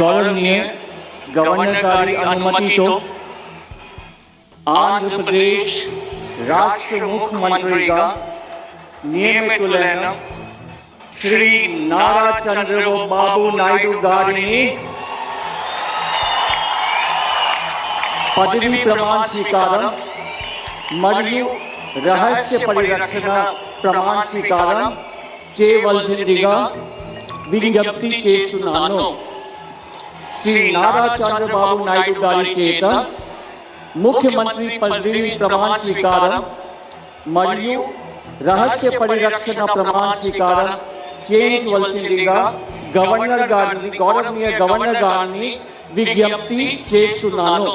गौरवनीय governor गारी अनुमति तो आंध्र प्रदेश राष्ट्र मुख्यमंत्री का नियमितुलैన श्री नारा चंद्रबाबु नायडू गारिनी पदवी प्रमाण स्वीकारं మరియు రహస్య పరిరక్షణ ప్రమాణ స్వీకారం చేయవలసిందిగా విజ్ఞప్తి చేస్తున్నాను. శ్రీ నారా చంద్రబాబు నాయుడు గారి చేత ముఖ్యమంత్రి పదవి ప్రమాణ స్వీకారం మరియు రహస్య పరిరక్షణ ప్రమాణ స్వీకారం చేయించవలసిందిగా గౌరవనీయ గవర్నర్ గారిని విజ్ఞప్తి చేస్తున్నాను.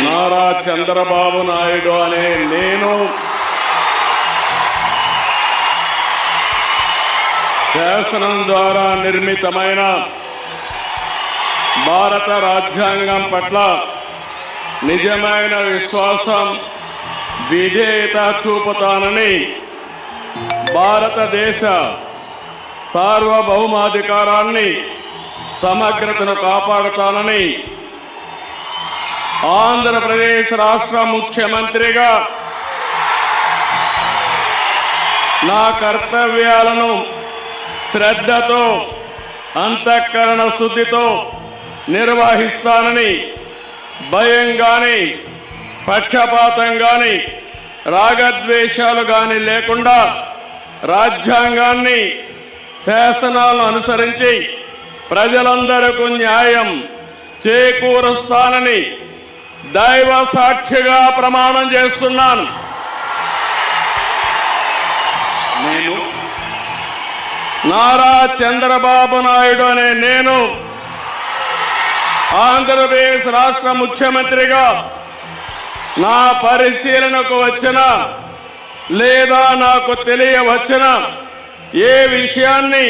నారా చంద్రబాబు నాయుడు అనే నేను శాసనం ద్వారా నిర్మితమైన భారత రాజ్యాంగం పట్ల నిజమైన విశ్వాసం విధేయత చూపుతానని, భారతదేశ సార్వభౌమాధికారాన్ని సమగ్రతను కాపాడుతానని, ఆంధ్రప్రదేశ్ రాష్ట్ర ముఖ్యమంత్రిగా నా కర్తవ్యాలను శ్రద్ధతో అంతఃకరణ శుద్ధితో నిర్వహిస్తానని, భయం కానీ పక్షపాతం కానీ రాగద్వేషాలు కానీ లేకుండా రాజ్యాంగాన్ని శాసనాలను అనుసరించి ప్రజలందరికీ న్యాయం చేకూరుస్తానని దైవ సాక్షిగా ప్రమాణం చేస్తున్నాను. నేను నారా చంద్రబాబు నాయుడు అనే నేను ఆంధ్రప్రదేశ్ రాష్ట్ర ముఖ్యమంత్రిగా నా పరిశీలనకు వచ్చిన లేదా నాకు తెలియవచ్చిన ఏ విషయాన్ని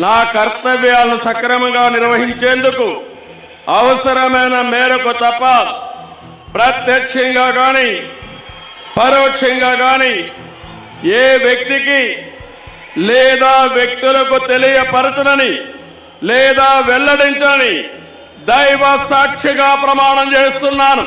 నా కర్తవ్యాలను సక్రమంగా నిర్వహించేందుకు అవసరమైన మేరకు తప్ప ప్రత్యక్షంగా కానీ పరోక్షంగా కానీ ఏ వ్యక్తికి లేదా వ్యక్తులకు తెలియపరచనని లేదా వెల్లడించని దైవ సాక్షిగా ప్రమాణం చేస్తున్నాను.